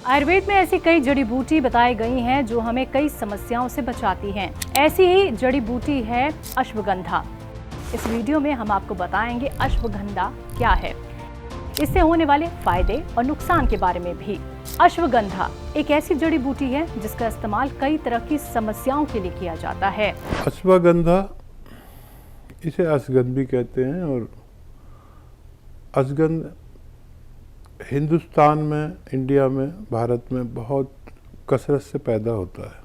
आयुर्वेद में ऐसी कई जड़ी बूटी बताई गई हैं जो हमें कई समस्याओं से बचाती हैं। ऐसी ही जड़ी बूटी है अश्वगंधा। इस वीडियो में हम आपको बताएंगे अश्वगंधा क्या है, इससे होने वाले फायदे और नुकसान के बारे में भी। अश्वगंधा एक ऐसी जड़ी बूटी है जिसका इस्तेमाल कई तरह की समस्याओं के लिए किया जाता है। अश्वगंधा, इसे अश्वगंध भी कहते हैं और अश्वगंध हिंदुस्तान में, इंडिया में, भारत में बहुत कसरत से पैदा होता है।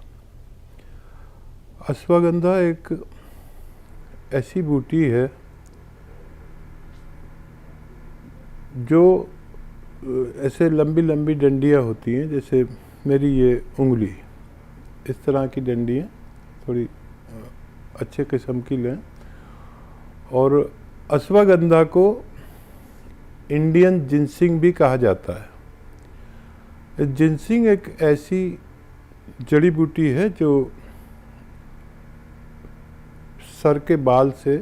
अश्वगंधा एक ऐसी बूटी है जो ऐसे लंबी लंबी डंडियाँ होती हैं, जैसे मेरी ये उंगली, इस तरह की डंडियाँ थोड़ी अच्छे किस्म की लें। और अश्वगंधा को इंडियन जिनसिंग भी कहा जाता है। जिनसिंग एक ऐसी जड़ी बूटी है जो सर के बाल से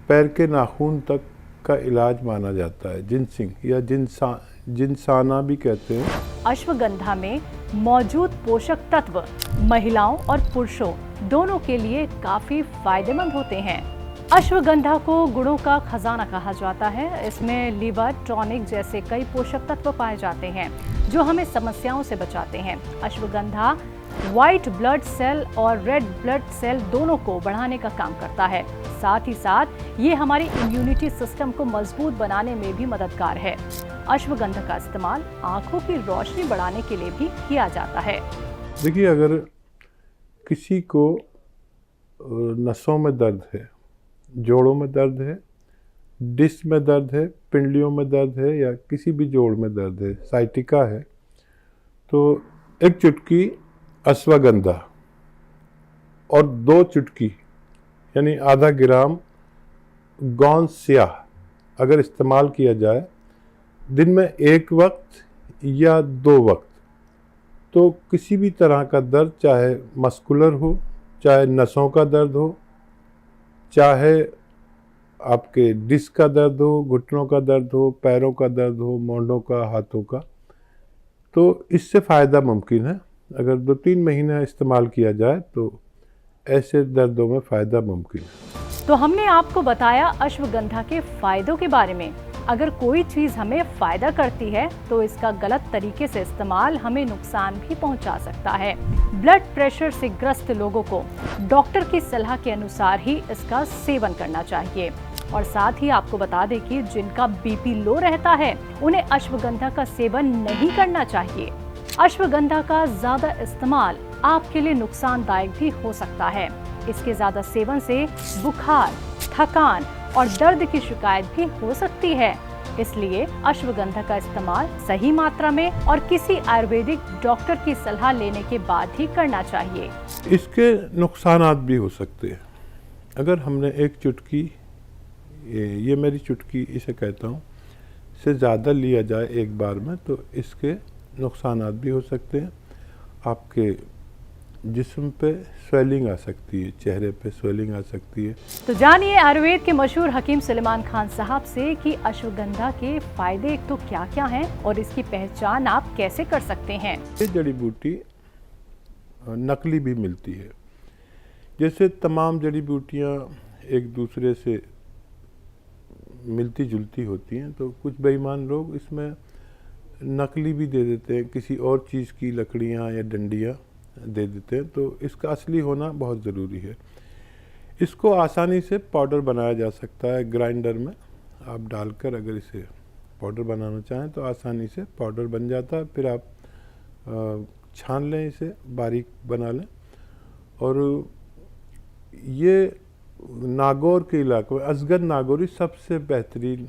पैर के नाखून तक का इलाज माना जाता है। जिनसिंग या जिनसाना भी कहते हैं। अश्वगंधा में मौजूद पोषक तत्व महिलाओं और पुरुषों दोनों के लिए काफी फायदेमंद होते हैं। अश्वगंधा को गुणों का खजाना कहा जाता है। इसमें लीवर टॉनिक जैसे कई पोषक तत्व पाए जाते हैं जो हमें समस्याओं से बचाते हैं। अश्वगंधा व्हाइट ब्लड सेल और रेड ब्लड सेल दोनों को बढ़ाने का काम करता है। साथ ही साथ ये हमारी इम्यूनिटी सिस्टम को मजबूत बनाने में भी मददगार है। अश्वगंधा का इस्तेमाल आंखों की रोशनी बढ़ाने के लिए भी किया जाता है। देखिए, अगर किसी को नसों में दर्द है, जोड़ों में दर्द है, डिस्क में दर्द है, पिंडलियों में दर्द है या किसी भी जोड़ में दर्द है, साइटिका है, तो एक चुटकी अश्वगंधा और 2 चुटकी यानी आधा ग्राम गौंद स्याह अगर इस्तेमाल किया जाए दिन में 1 वक्त या 2 वक्त, तो किसी भी तरह का दर्द, चाहे मस्कुलर हो, चाहे नसों का दर्द हो, चाहे आपके डिस्क का दर्द हो, घुटनों का दर्द हो, पैरों का दर्द हो, मोंढों का, हाथों का, तो इससे फ़ायदा मुमकिन है। अगर 2-3 महीना इस्तेमाल किया जाए तो ऐसे दर्दों में फ़ायदा मुमकिन है। तो हमने आपको बताया अश्वगंधा के फायदों के बारे में। अगर कोई चीज़ हमें फायदा करती है तो इसका गलत तरीके से इस्तेमाल हमें नुकसान भी पहुंचा सकता है। ब्लड प्रेशर से ग्रस्त लोगों को डॉक्टर की सलाह के अनुसार ही इसका सेवन करना चाहिए। और साथ ही आपको बता दें कि जिनका बीपी लो रहता है उन्हें अश्वगंधा का सेवन नहीं करना चाहिए। अश्वगंधा का ज्यादा इस्तेमाल आपके लिए नुकसानदायक भी हो सकता है। इसके ज्यादा सेवन से बुखार, थकान और दर्द की शिकायत भी हो सकती है। इसलिए अश्वगंधा का इस्तेमाल सही मात्रा में और किसी आयुर्वेदिक डॉक्टर की सलाह लेने के बाद ही करना चाहिए। इसके नुकसानात भी हो सकते हैं। अगर हमने एक चुटकी, ये मेरी चुटकी इसे कहता हूँ, से ज़्यादा लिया जाए एक बार में, तो इसके नुकसानात भी हो सकते हैं। आपके जिस्म पे स्वेलिंग आ सकती है, चेहरे पे स्वेलिंग आ सकती है। तो जानिए आयुर्वेद के मशहूर हकीम सुलेमान खान साहब से कि अश्वगंधा के फायदे एक तो क्या क्या हैं और इसकी पहचान आप कैसे कर सकते हैं। ये जड़ी बूटी नकली भी मिलती है। जैसे तमाम जड़ी बूटियाँ एक दूसरे से मिलती जुलती होती हैं, तो कुछ बेईमान लोग इसमें नकली भी दे देते हैं, किसी और चीज़ की लकड़ियाँ या डंडियाँ दे देते हैं। तो इसका असली होना बहुत ज़रूरी है। इसको आसानी से पाउडर बनाया जा सकता है। ग्राइंडर में आप डालकर अगर इसे पाउडर बनाना चाहें तो आसानी से पाउडर बन जाता है। फिर आप छान लें, इसे बारीक बना लें। और ये नागौर के इलाके में अश्वगंध नागौरी सबसे बेहतरीन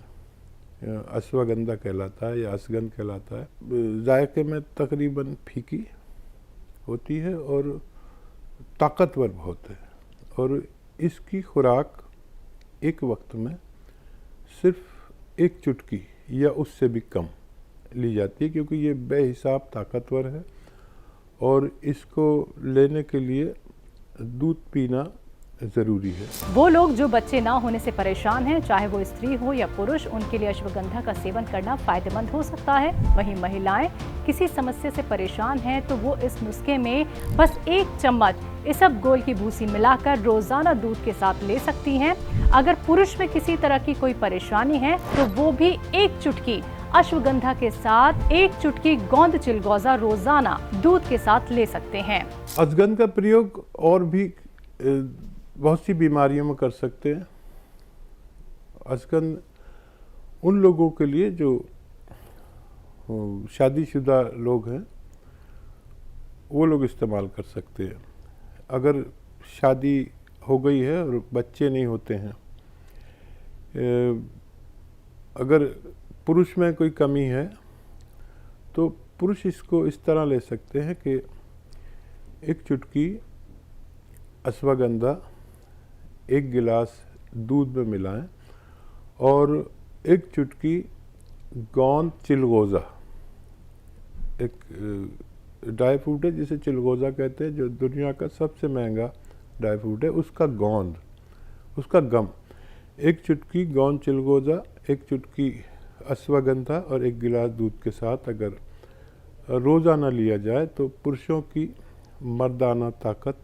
अश्वगंधा कहलाता है या अश्वगंध कहलाता है। जायके में तकरीबन फीकी होती है और ताकतवर बहुत है। और इसकी खुराक एक वक्त में सिर्फ 1 चुटकी या उससे भी कम ली जाती है, क्योंकि ये बेहिसाब ताकतवर है। और इसको लेने के लिए दूध पीना, ज़रूरी है। वो लोग जो बच्चे ना होने से परेशान हैं, चाहे वो स्त्री हो या पुरुष, उनके लिए अश्वगंधा का सेवन करना फायदेमंद हो सकता है। वहीं महिलाएं किसी समस्या से परेशान हैं तो वो इस नुस्खे में बस 1 चम्मच इसबगोल की भूसी मिलाकर रोजाना दूध के साथ ले सकती हैं। अगर पुरुष में किसी तरह की कोई परेशानी है तो वो भी 1 चुटकी अश्वगंधा के साथ 1 चुटकी गोंद चिलगोजा रोजाना दूध के साथ ले सकते हैं। अश्वगंधा का प्रयोग और भी बहुत सी बीमारियों में कर सकते हैं। अश्वगंधा उन लोगों के लिए जो शादीशुदा लोग हैं वो लोग इस्तेमाल कर सकते हैं। अगर शादी हो गई है और बच्चे नहीं होते हैं, अगर पुरुष में कोई कमी है तो पुरुष इसको इस तरह ले सकते हैं कि 1 चुटकी अश्वगंधा 1 गिलास दूध में मिलाएं और 1 चुटकी गोंद चिलगोजा, एक ड्राई फ्रूट है जिसे चिलगोजा कहते हैं, जो दुनिया का सबसे महंगा ड्राई फ्रूट है, उसका गोंद, उसका गम, 1 चुटकी गोंद चिलगोजा, 1 चुटकी अश्वगंधा और 1 गिलास दूध के साथ अगर रोज़ाना लिया जाए तो पुरुषों की मर्दाना ताकत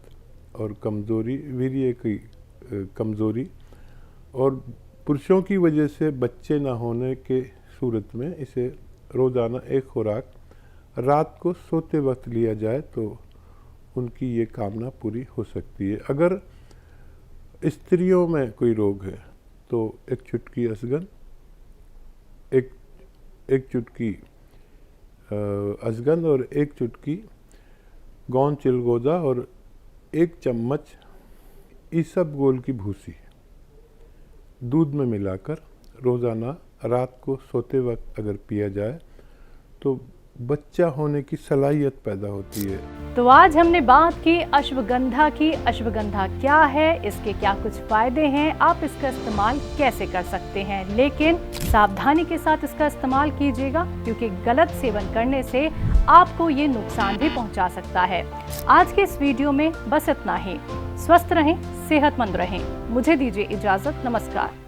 और कमज़ोरी, वीर्य की कमज़ोरी और पुरुषों की वजह से बच्चे न होने के सूरत में इसे रोज़ाना 1 खुराक रात को सोते वक्त लिया जाए तो उनकी ये कामना पूरी हो सकती है। अगर स्त्रियों में कोई रोग है तो 1 चुटकी अश्वगंधा, एक चुटकी अश्वगंधा और 1 चुटकी गोंद चिलगोजा और 1 चम्मच इसबगोल की भूसी दूध में मिलाकर रोज़ाना रात को सोते वक्त अगर पिया जाए तो बच्चा होने की सलाहियत पैदा होती है। तो आज हमने बात की अश्वगंधा की। अश्वगंधा क्या है, इसके क्या कुछ फायदे हैं, आप इसका इस्तेमाल कैसे कर सकते हैं, लेकिन सावधानी के साथ इसका इस्तेमाल कीजिएगा क्योंकि गलत सेवन करने से आपको ये नुकसान भी पहुंचा सकता है। आज के इस वीडियो में बस इतना ही। स्वस्थ रहें, सेहतमंद रहें। मुझे दीजिए इजाजत। नमस्कार।